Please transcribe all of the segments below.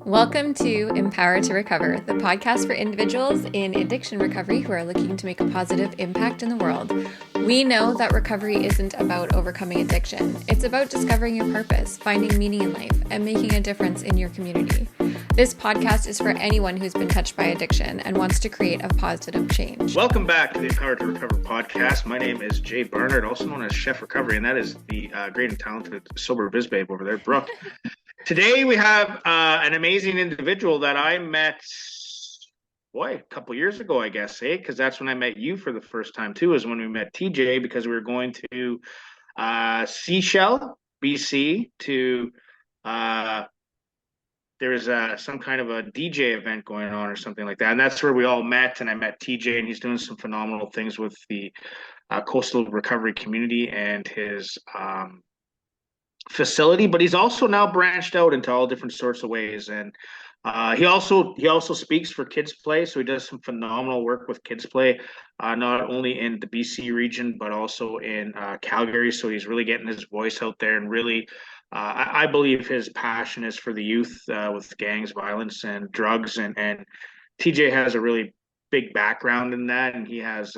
Welcome to Empower to Recover, the podcast for individuals in addiction recovery who are looking to make a positive impact in the world. We know that recovery isn't about overcoming addiction. It's about discovering your purpose, finding meaning in life, and making a difference in your community. This podcast is for anyone who's been touched by addiction and wants to create a positive change. Welcome back to the Empower to Recover podcast. My name is Jay Barnard, also known as Chef Recovery, and that is the great and talented sober biz babe over there, Brooke. Today we have an amazing individual that I met, a couple years ago, I guess, because that's when I met you for the first time too, is when we met TJ, because we were going to Seashell, BC, to there was some kind of a DJ event going on or something like that, and that's where we all met. And I met TJ, and he's doing some phenomenal things with the coastal recovery community and his facility, but he's also now branched out into all different sorts of ways. And he also speaks for Kids Play, so he does some phenomenal work with Kids Play, not only in the BC region but also in Calgary. So he's really getting his voice out there, and really, I believe his passion is for the youth with gangs, violence, and drugs. And TJ has a really big background in that, and he has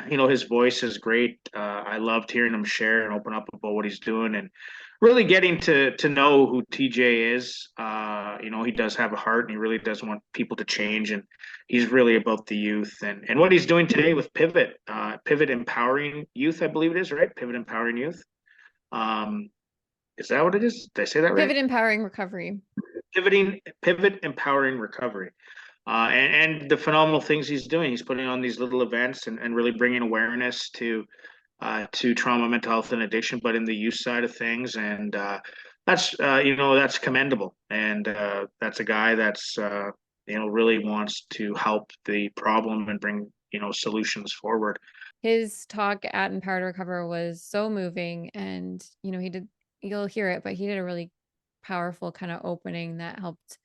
his voice is great. I loved hearing him share and open up about what he's doing, and really getting to know who TJ is. He does have a heart, and he really does want people to change, and he's really about the youth, and what he's doing today with Pivot Empowering Youth, I believe it is, right? Pivot Empowering Youth. Is that what it is? Did I say that right? Pivot Empowering Recovery. Pivot Empowering Recovery. And the phenomenal things he's doing. He's putting on these little events and really bringing awareness to trauma, mental health, and addiction, but in the youth side of things. And that's commendable. And that's a guy that's really wants to help the problem and bring solutions forward. His talk at Empower to Recover was so moving, and you'll hear it, but he did a really powerful kind of opening that helped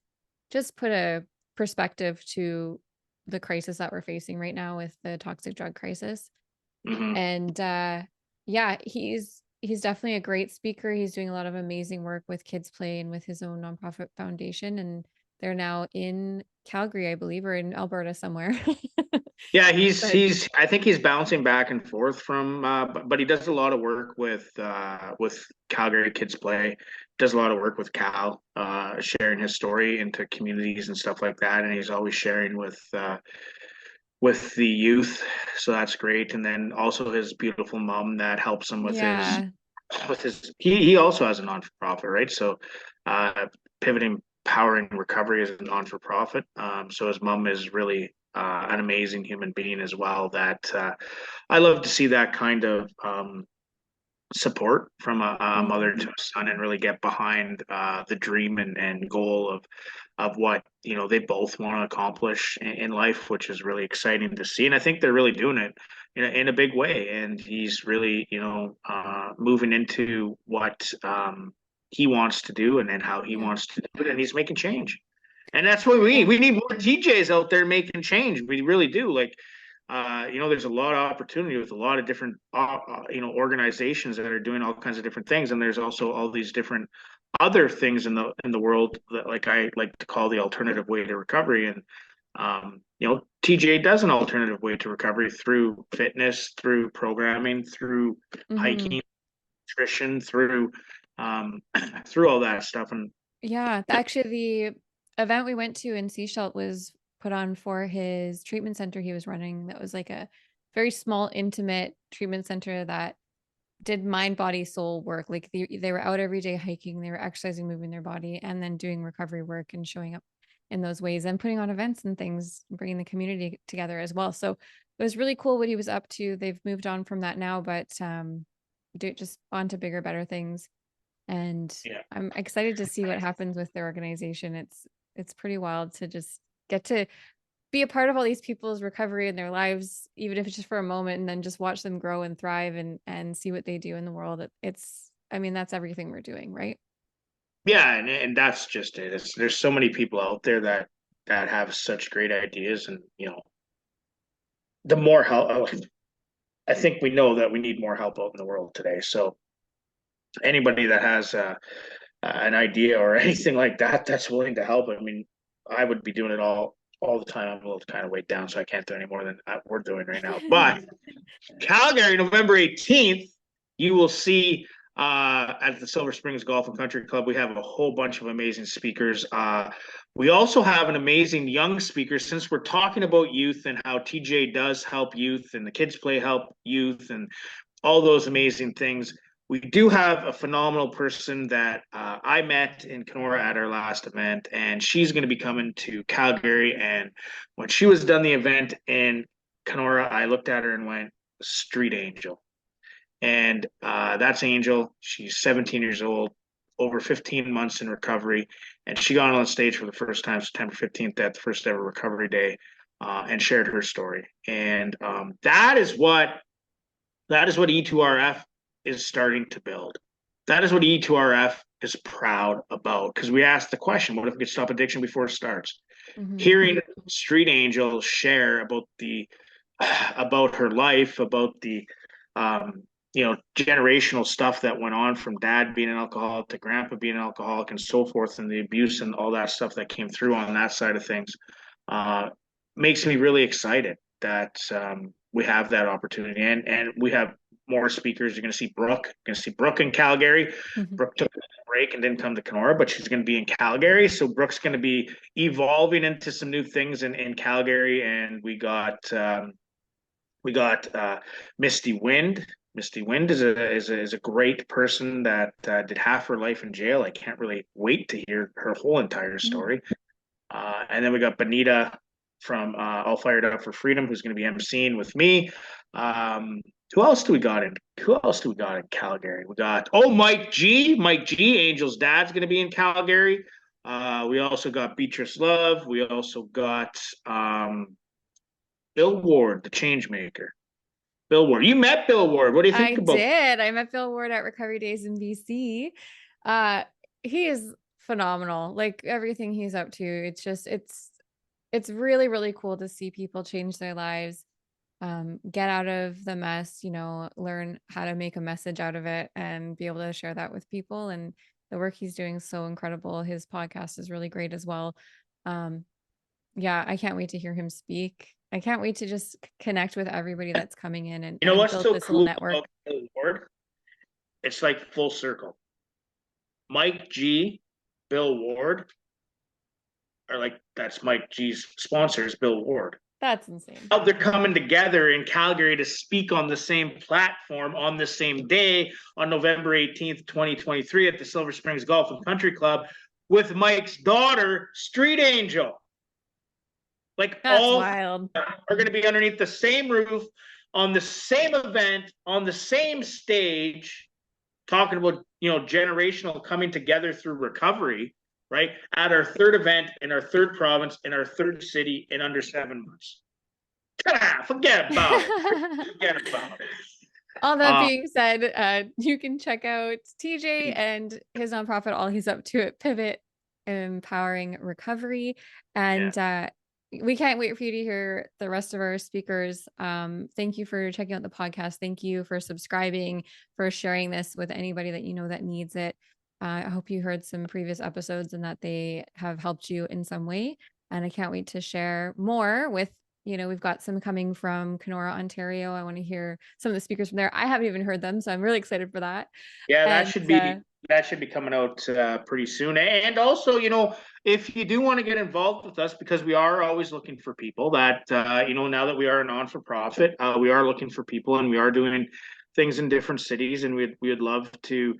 just put a perspective to the crisis that we're facing right now with the toxic drug crisis. Mm-hmm. And he's definitely a great speaker. He's doing a lot of amazing work with Kids Play and with his own nonprofit foundation, and they're now in Calgary, I believe, or in Alberta somewhere. Yeah, I think he's bouncing back and forth from, but he does a lot of work with Calgary Kids Play. Does a lot of work with Cal, sharing his story into communities and stuff like that. And he's always sharing with the youth, so that's great. And then also his beautiful mom that helps him with his. He also has a non-for-profit, right? So, Pivoting Empowering Recovery is a non-for-profit. So his mom is really an amazing human being as well. That I love to see that kind of support from a mother to a son, and really get behind the dream and goal of what they both want to accomplish in life, which is really exciting to see. And I think they're really doing it in a big way. And he's really moving into what he wants to do, and then how he wants to do it, and he's making change. And that's what we need. We need more TJs out there making change. We really do. Like, there's a lot of opportunity with a lot of different, organizations that are doing all kinds of different things. And there's also all these different other things in the world that, like, I like to call the alternative way to recovery. And, TJ does an alternative way to recovery through fitness, through programming, through hiking, nutrition, through all that stuff. And actually, the event we went to in Seashell was put on for his treatment center he was running. That was like a very small, intimate treatment center that did mind, body, soul work. Like they were out every day hiking, they were exercising, moving their body, and then doing recovery work and showing up in those ways and putting on events and things, bringing the community together as well. So it was really cool what he was up to. They've moved on from that now, but just on to bigger, better things. And I'm excited to see what happens with their organization. It's pretty wild to just get to be a part of all these people's recovery in their lives, even if it's just for a moment, and then just watch them grow and thrive and see what they do in the world. That's everything we're doing, right? Yeah, and that's just it. There's so many people out there that have such great ideas, and the more help. I think we know that we need more help out in the world today. So anybody that has an idea or anything like that that's willing to help, I mean, I would be doing it all the time. I'm a little kind of weighed down, so I can't do any more than we're doing right now. But Calgary, November 18th, you will see at the Silver Springs Golf and Country Club, we have a whole bunch of amazing speakers. We also have an amazing young speaker, since we're talking about youth and how TJ does help youth and the kids play help youth and all those amazing things. We do have a phenomenal person that I met in Kenora at our last event, and she's going to be coming to Calgary. And when she was done the event in Kenora, I looked at her and went, street angel. And that's Angel. She's 17 years old, over 15 months in recovery. And she got on stage for the first time September 15th at the first ever recovery day and shared her story. And that is what E2RF is starting to build. That is what E2RF is proud about, because we asked the question, what if we could stop addiction before it starts? Mm-hmm. Hearing Street Angel share about her life, about the generational stuff that went on from dad being an alcoholic to grandpa being an alcoholic and so forth, and the abuse and all that stuff that came through on that side of things, makes me really excited that we have that opportunity, and we have more speakers. You're going to see Brooke. You're going to see Brooke in Calgary. Mm-hmm. Brooke took a break and didn't come to Kenora, but she's going to be in Calgary. So Brooke's going to be evolving into some new things in Calgary. And we got Misty Wind. Misty Wind is a great person that did half her life in jail. I can't really wait to hear her whole entire story. Mm-hmm. And then we got Bonita from All Fired Up for Freedom, who's going to be emceeing with me. Who else do we got in Calgary? We got Mike G. Angel's dad's going to be in Calgary. We also got Beatrice Love. We also got Bill Ward, the change maker. Bill Ward. You met Bill Ward. What do you think about? I did. I met Bill Ward at Recovery Days in BC. He is phenomenal. Like everything he's up to. It's just it's really, really cool to see people change their lives, get out of the mess, learn how to make a message out of it and be able to share that with people. And the work he's doing is so incredible. His podcast is really great as well. Yeah, I can't wait to hear him speak. I can't wait to just connect with everybody that's coming in and what's build so this cool little network. About Bill Ward? It's like full circle. Mike G, Bill Ward are like, that's Mike G's sponsors, Bill Ward. That's insane. Oh, they're coming together in Calgary to speak on the same platform on the same day on November 18th, 2023 at the Silver Springs Golf and Country Club with Mike's daughter, Street Angel. Like that's all wild. Are going to be underneath the same roof on the same event on the same stage, talking about generational coming together through recovery, right? At our third event in our third province in our third city in under 7 months. Forget about it. All that being said, you can check out TJ and his nonprofit, all he's up to at Pivot Empowering Recovery. And we can't wait for you to hear the rest of our speakers. Thank you for checking out the podcast. Thank you for subscribing, for sharing this with anybody that you know that needs it. I hope you heard some previous episodes and that they have helped you in some way. And I can't wait to share more with, we've got some coming from Kenora, Ontario. I want to hear some of the speakers from there. I haven't even heard them, so I'm really excited for that. Yeah, that should be coming out pretty soon. And also, if you do want to get involved with us, because we are always looking for people that, now that we are a non-for-profit, we are looking for people and we are doing things in different cities, and we'd love to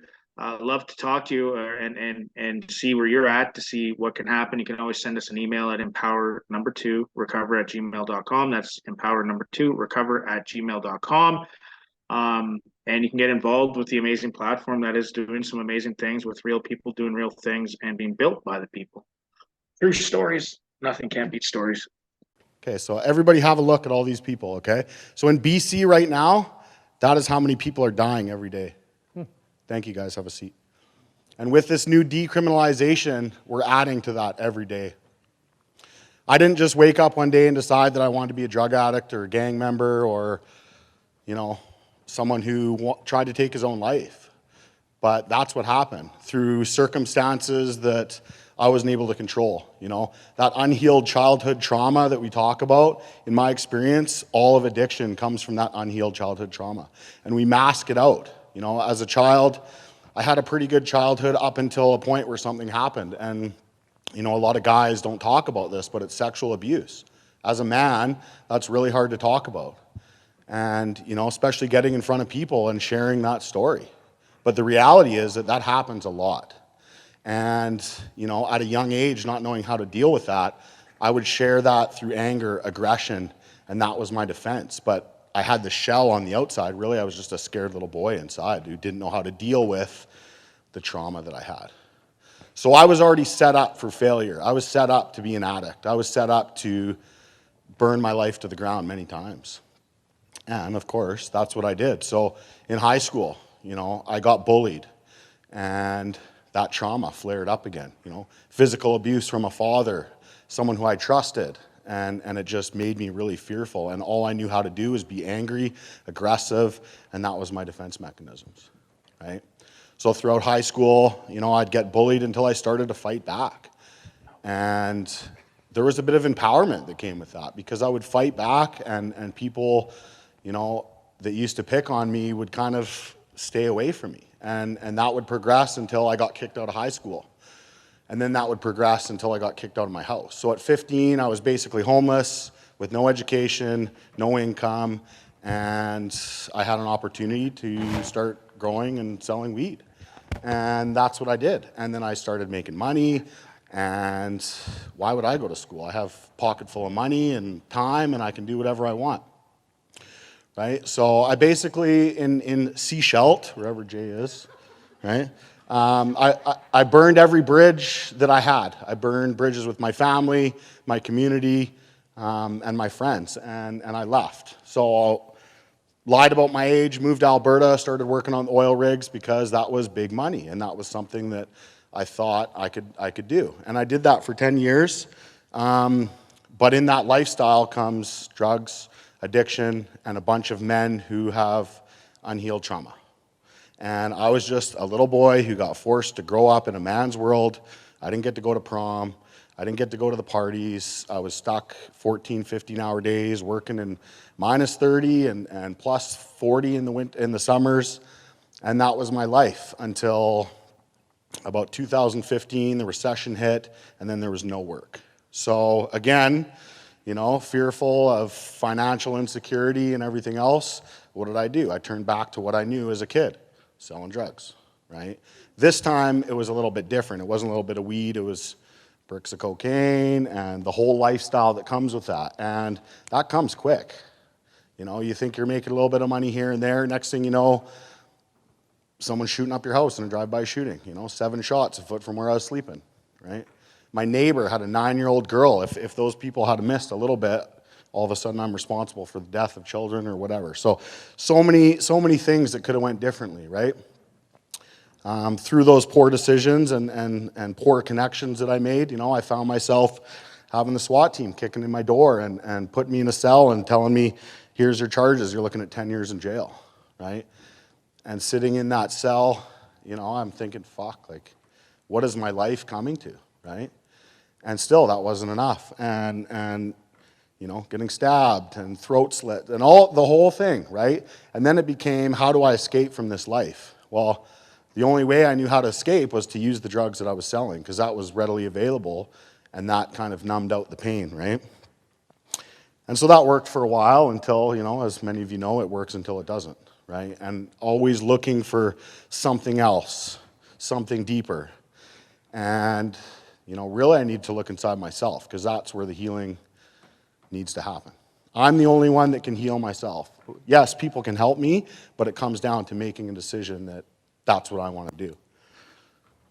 talk to you and see where you're at, to see what can happen. You can always send us an email at empower2recover@gmail.com. That's empower2recover@gmail.com. And you can get involved with the amazing platform that is doing some amazing things with real people doing real things and being built by the people. True stories. Nothing can beat stories. Okay, so everybody have a look at all these people, okay? So in BC right now, that is how many people are dying every day. Thank you, guys. Have a seat. And with this new decriminalization, we're adding to that every day. I didn't just wake up one day and decide that I wanted to be a drug addict or a gang member or, someone who tried to take his own life. But that's what happened through circumstances that I wasn't able to control. You know, that unhealed childhood trauma that we talk about, in my experience, all of addiction comes from that unhealed childhood trauma. And we mask it out. You know, as a child, I had a pretty good childhood up until a point where something happened. And, you know, a lot of guys don't talk about this, but it's sexual abuse. As a man, that's really hard to talk about. And, you know, especially getting in front of people and sharing that story. But the reality is that that happens a lot. And, you know, at a young age, not knowing how to deal with that, I would share that through anger, aggression, and that was my defense. But I had the shell on the outside. Really, I was just a scared little boy inside who didn't know how to deal with the trauma that I had. So I was already set up for failure. I was set up to be an addict. I was set up to burn my life to the ground many times. And of course, that's what I did. So in high school, you know, I got bullied, and that trauma flared up again, you know. Physical abuse from a father, someone who I trusted, and it just made me really fearful. And all I knew how to do was be angry, aggressive, and that was my defense mechanisms, right? So throughout high school, you know, I'd get bullied until I started to fight back. And there was a bit of empowerment that came with that, because I would fight back, and people, you know, that used to pick on me would kind of stay away from me. And that would progress until I got kicked out of high school. And then that would progress until I got kicked out of my house. So at 15, I was basically homeless with no education, no income, and I had an opportunity to start growing and selling weed. And that's what I did. And then I started making money, and why would I go to school? I have a pocket full of money and time, and I can do whatever I want. Right? So I basically, in Seashelt, wherever Jay is, right? I burned every bridge that I had. I burned bridges with my family, my community, and my friends, and I left. So I lied about my age, moved to Alberta, started working on oil rigs because that was big money, and that was something that I thought I could do. And I did that for 10 years. But in that lifestyle comes drugs, addiction, and a bunch of men who have unhealed trauma. And I was just a little boy who got forced to grow up in a man's world. I didn't get to go to prom. I didn't get to go to the parties. I was stuck 14, 15-hour days working in minus 30 and plus 40 in the summers. And that was my life until about 2015, the recession hit, and then there was no work. So again, you know, fearful of financial insecurity and everything else, what did I do? I turned back to what I knew as a kid, selling drugs, right? This time, it was a little bit different. It wasn't a little bit of weed, it was bricks of cocaine and the whole lifestyle that comes with that. And that comes quick. You know, you think you're making a little bit of money here and there, next thing you know, someone's shooting up your house in a drive-by shooting, you know, 7 shots a foot from where I was sleeping, right? My neighbor had a 9-year-old girl. If those people had missed a little bit, all of a sudden I'm responsible for the death of children or whatever. So many things that could have went differently, right? Through those poor decisions and poor connections that I made, you know, I found myself having the SWAT team kicking in my door and putting me in a cell and telling me, here's your charges, you're looking at 10 years in jail, right? And sitting in that cell, you know, I'm thinking, fuck, like, what is my life coming to, right? And still, that wasn't enough. And you know, getting stabbed and throat slit and the whole thing, right? And then it became, how do I escape from this life? Well, the only way I knew how to escape was to use the drugs that I was selling, because that was readily available, and that kind of numbed out the pain, right? And so that worked for a while until, you know, as many of you know, it works until it doesn't, right? And always looking for something else, something deeper. And, you know, really I need to look inside myself, because that's where the healing needs to happen. I'm the only one that can heal myself. Yes, people can help me, but it comes down to making a decision that that's what I want to do.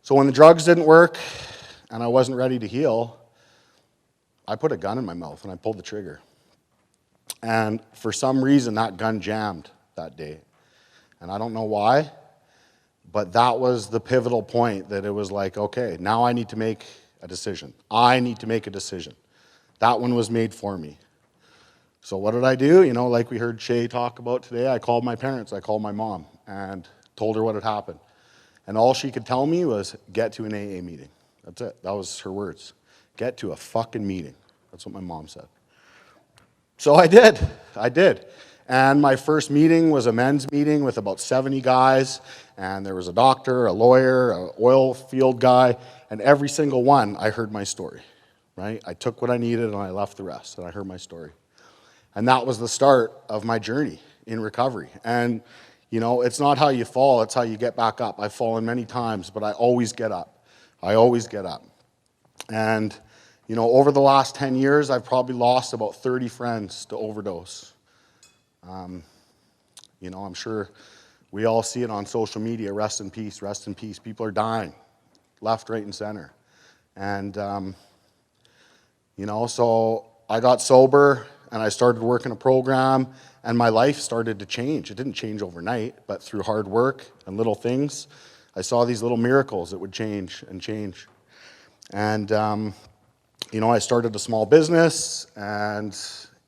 So when the drugs didn't work and I wasn't ready to heal, I put a gun in my mouth and I pulled the trigger. And for some reason, that gun jammed that day. And I don't know why, but that was the pivotal point that it was like, okay, now I need to make a decision. I need to make a decision. That one was made for me. So what did I do? You know, like we heard Shay talk about today, I called my parents, I called my mom and told her what had happened. And all she could tell me was, get to an AA meeting. That's it. That was her words. Get to a fucking meeting. That's what my mom said. So I did. And my first meeting was a men's meeting with about 70 guys, and there was a doctor, a lawyer, an oil field guy, and every single one, I heard my story, right? I took what I needed and I left the rest, and I heard my story. And that was the start of my journey in recovery. And, you know, it's not how you fall, it's how you get back up. I've fallen many times, but I always get up. I always get up. And, you know, over the last 10 years, I've probably lost about 30 friends to overdose. You know, I'm sure we all see it on social media, rest in peace, rest in peace. People are dying, left, right, and center. And, you know, so I got sober and I started working a program and my life started to change. It didn't change overnight, but through hard work and little things, I saw these little miracles that would change and change. And, you know, I started a small business and,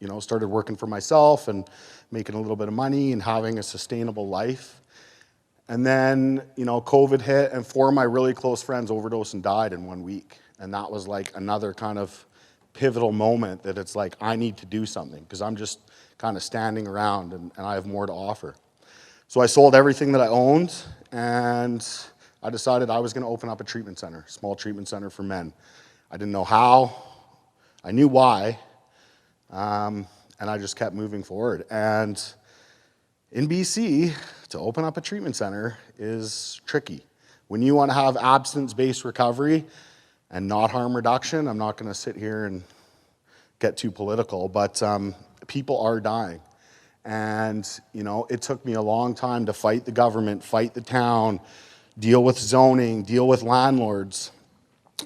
you know, started working for myself and making a little bit of money and having a sustainable life. And then, you know, COVID hit and 4 of my really close friends overdosed and died in 1 week. And that was like another kind of pivotal moment that it's like, I need to do something because I'm just kind of standing around and I have more to offer. So I sold everything that I owned and I decided I was going to open up a treatment center, small treatment center for men. I didn't know how, I knew why, and I just kept moving forward. And in BC, to open up a treatment center is tricky. When you want to have abstinence-based recovery and not harm reduction, I'm not going to sit here and get too political, but people are dying. And, you know, it took me a long time to fight the government, fight the town, deal with zoning, deal with landlords.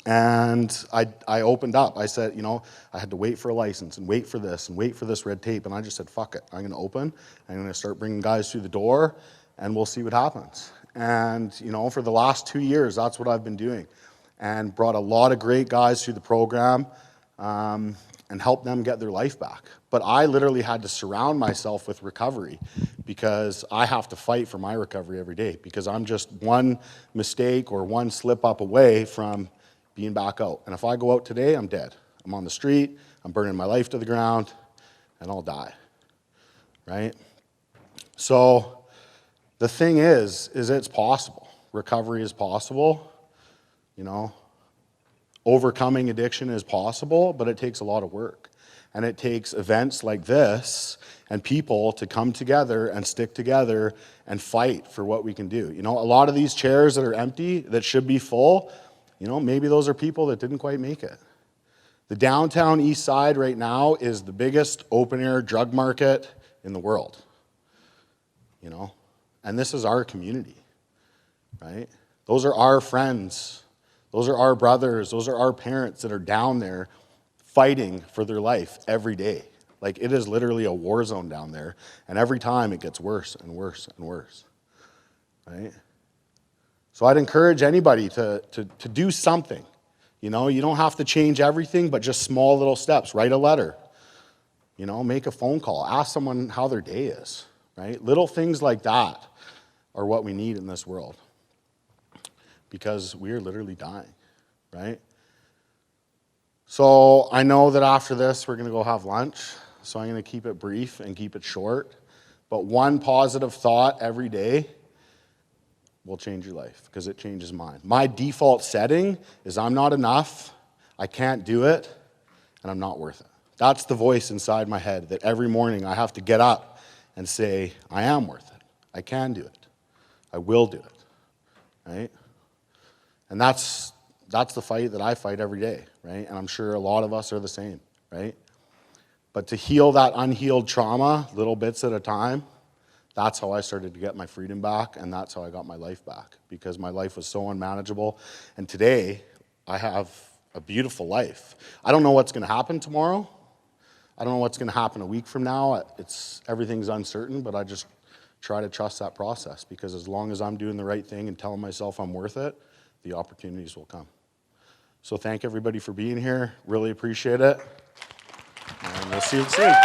And I opened up. I said, you know, I had to wait for a license and wait for this and wait for this red tape. And I just said, fuck it. I'm going to open. I'm going to start bringing guys through the door and we'll see what happens. And, you know, for the last 2 years, that's what I've been doing. And brought a lot of great guys through the program and helped them get their life back. But I literally had to surround myself with recovery because I have to fight for my recovery every day because I'm just one mistake or one slip up away from being back out. And if I go out today, I'm dead. I'm on the street, I'm burning my life to the ground, and I'll die, right? So the thing is it's possible. Recovery is possible, you know. Overcoming addiction is possible, but it takes a lot of work. And it takes events like this and people to come together and stick together and fight for what we can do. You know, a lot of these chairs that are empty, that should be full, you know, maybe those are people that didn't quite make it. The downtown east side right now is the biggest open-air drug market in the world, you know, and this is our community, right? Those are our friends. Those are our brothers. Those are our parents that are down there fighting for their life every day. Like, it is literally a war zone down there, and every time it gets worse and worse and worse, right? So I'd encourage anybody to do something. You know, you don't have to change everything, but just small little steps. Write a letter, you know, make a phone call, ask someone how their day is, right? Little things like that are what we need in this world because we are literally dying, right? So I know that after this, we're going to go have lunch. So I'm going to keep it brief and keep it short. But one positive thought every day will change your life because it changes mine. My default setting is I'm not enough, I can't do it, and I'm not worth it. That's the voice inside my head that every morning I have to get up and say, I am worth it. I can do it. I will do it, right? And that's the fight that I fight every day, right? And I'm sure a lot of us are the same, right? But to heal that unhealed trauma, little bits at a time, that's how I started to get my freedom back, and that's how I got my life back, because my life was so unmanageable. And today, I have a beautiful life. I don't know what's going to happen tomorrow. I don't know what's going to happen a week from now. Everything's uncertain, but I just try to trust that process, because as long as I'm doing the right thing and telling myself I'm worth it, the opportunities will come. So thank everybody for being here. Really appreciate it. And we'll see you soon.